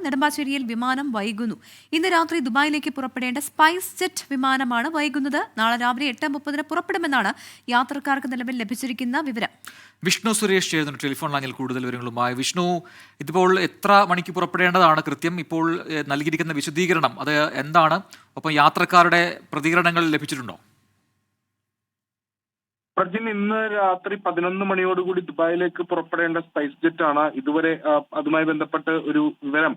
നെടുമ്പാശ്ശേരിയിൽ വിമാനം വൈകുന്നു. ഇന്ന് രാത്രി ദുബായിലേക്ക് പുറപ്പെടേണ്ട സ്പൈസ് ജെറ്റ് വിമാനമാണ് വൈകുന്നത്. നാളെ രാവിലെ 8:30 പുറപ്പെടുമെന്നാണ് യാത്രക്കാർക്ക് നിലവിൽ ലഭിച്ചിരിക്കുന്ന വിവരം. വിഷ്ണു സുരേഷ് ചേർന്നു ടെലിഫോൺ ലൈനിൽ കൂടുതൽ വിവരങ്ങളുമായി. വിഷ്ണു, ഇതിപ്പോൾ എത്ര മണിക്ക് പുറപ്പെടേണ്ടതാണ് കൃത്യം? ഇപ്പോൾ നൽകിയിരിക്കുന്ന വിശദീകരണം അത് എന്താണ്? ഒപ്പം യാത്രക്കാരുടെ പ്രതികരണങ്ങൾ ലഭിച്ചിട്ടുണ്ടോ? പ്രജിൻ, ഇന്ന് രാത്രി 11 മണിയോടുകൂടി ദുബായിലേക്ക് പുറപ്പെടേണ്ട സ്പൈസ് ജെറ്റ് ആണ് ഇതുവരെ അതുമായി ബന്ധപ്പെട്ട് ഒരു വിവരം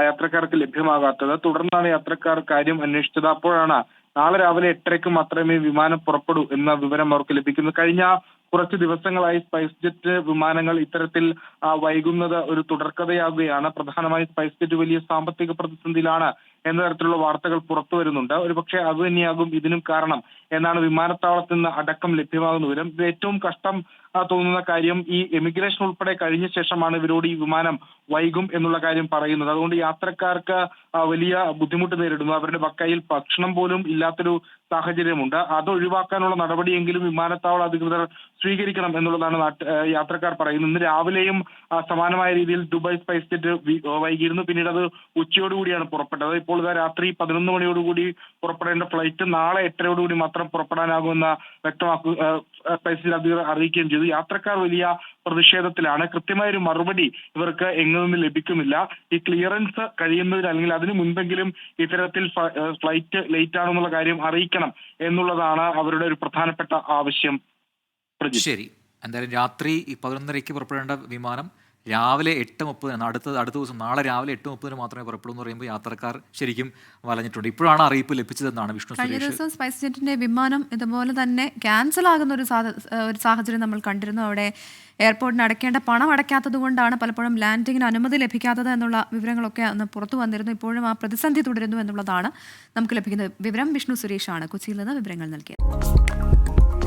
യാത്രക്കാർക്ക് ലഭ്യമാകാത്തത്. തുടർന്നാണ് യാത്രക്കാർ കാര്യം അന്വേഷിച്ചത്. അപ്പോഴാണ് നാളെ രാവിലെ 8:30 മാത്രമേ വിമാനം പുറപ്പെടൂ എന്ന വിവരം അവർക്ക് ലഭിക്കുന്നത്. കഴിഞ്ഞ കുറച്ച് ദിവസങ്ങളായി സ്പൈസ് ജെറ്റ് വിമാനങ്ങൾ ഇത്തരത്തിൽ വൈകുന്നത് ഒരു തുടർക്കഥയാകുകയാണ്. പ്രധാനമായും സ്പൈസ് ജെറ്റ് വലിയ സാമ്പത്തിക പ്രതിസന്ധിയിലാണ് എന്ന തരത്തിലുള്ള വാർത്തകൾ പുറത്തു വരുന്നുണ്ട്. ഒരുപക്ഷെ അത് തന്നെയാകും ഇതിനും കാരണം എന്നാണ് വിമാനത്താവളത്തിൽ നിന്ന് അടക്കം ലഭ്യമാകുന്ന വിവരം. ഇത് ഏറ്റവും കഷ്ടം തോന്നുന്ന കാര്യം, ഈ എമിഗ്രേഷൻ ഉൾപ്പെടെ കഴിഞ്ഞ ശേഷമാണ് ഇവരോട് ഈ വിമാനം വൈകും എന്നുള്ള കാര്യം പറയുന്നത്. അതുകൊണ്ട് യാത്രക്കാർക്ക് വലിയ ബുദ്ധിമുട്ട് നേരിടുന്നു. അവരുടെ കയ്യിൽ ഭക്ഷണം പോലും ഇല്ലാത്തൊരു സാഹചര്യമുണ്ട്. അത് ഒഴിവാക്കാനുള്ള നടപടിയെങ്കിലും വിമാനത്താവള അധികൃതർ സ്വീകരിക്കണം എന്നുള്ളതാണ് യാത്രക്കാർ പറയുന്നത്. ഇന്ന് രാവിലെയും സമാനമായ രീതിയിൽ ദുബായ് സ്പൈസ് ജെറ്റ് വൈകിയിരുന്നു. പിന്നീട് അത് ഉച്ചയോടുകൂടിയാണ് പുറപ്പെട്ടത്. ഇപ്പോൾ രാത്രി 11 മണിയോടുകൂടി പുറപ്പെടേണ്ട ഫ്ലൈറ്റ് നാളെ 8:30 മാത്രം പുറപ്പെടാനാകുമെന്ന് സ്പൈസ് ജെറ്റ് അധികൃതർ അറിയിക്കുകയും ചെയ്തു. യാത്രക്കാർ വലിയ പ്രതിഷേധത്തിലാണ്. കൃത്യമായൊരു മറുപടി ഇവർക്ക് എങ്ങും നിന്ന് ലഭിക്കുന്നില്ല. ഈ ക്ലിയറൻസ് കഴിയുന്നതിന് അല്ലെങ്കിൽ അതിനു മുൻപെങ്കിലും ഇത്തരത്തിൽ ഫ്ലൈറ്റ് ലേറ്റ് ആണെന്നുള്ള കാര്യം അറിയിക്കണം എന്നുള്ളതാണ് അവരുടെ ഒരു പ്രധാനപ്പെട്ട ആവശ്യം. ശരി, എന്തായാലും രാത്രി 11:30 പുറപ്പെടേണ്ട വിമാനം രാവിലെ 8:30 അടുത്ത ദിവസം നാളെ രാവിലെ 8:30 മാത്രമേ പുറപ്പെടൂ എന്ന് പറയുമ്പോൾ യാത്രക്കാർ ശരിക്കും വലഞ്ഞിട്ടുണ്ട്. ഇപ്പോഴാണ് അറിയിപ്പ് ലഭിച്ചതെന്നാണ് വിഷ്ണു സുരേഷ്. കഴിഞ്ഞ ദിവസം സ്പൈസ് ജെറ്റിന്റെ വിമാനം ഇതുപോലെ തന്നെ ക്യാൻസൽ ആകുന്ന ഒരു സാഹചര്യം നമ്മൾ കണ്ടിരുന്നു. അവിടെ എയർപോർട്ടിന് അടയ്ക്കേണ്ട പണം അടയ്ക്കാത്തത് കൊണ്ടാണ് പലപ്പോഴും ലാൻഡിങ്ങിന് അനുമതി ലഭിക്കാത്തത് എന്നുള്ള വിവരങ്ങളൊക്കെ അന്ന് പുറത്തു വന്നിരുന്നു. ഇപ്പോഴും ആ പ്രതിസന്ധി തുടരുന്നു എന്നുള്ളതാണ് നമുക്ക് ലഭിക്കുന്ന വിവരം. വിഷ്ണു സുരേഷാണ് കൊച്ചിയിൽ നിന്ന് വിവരങ്ങൾ നൽകിയത്.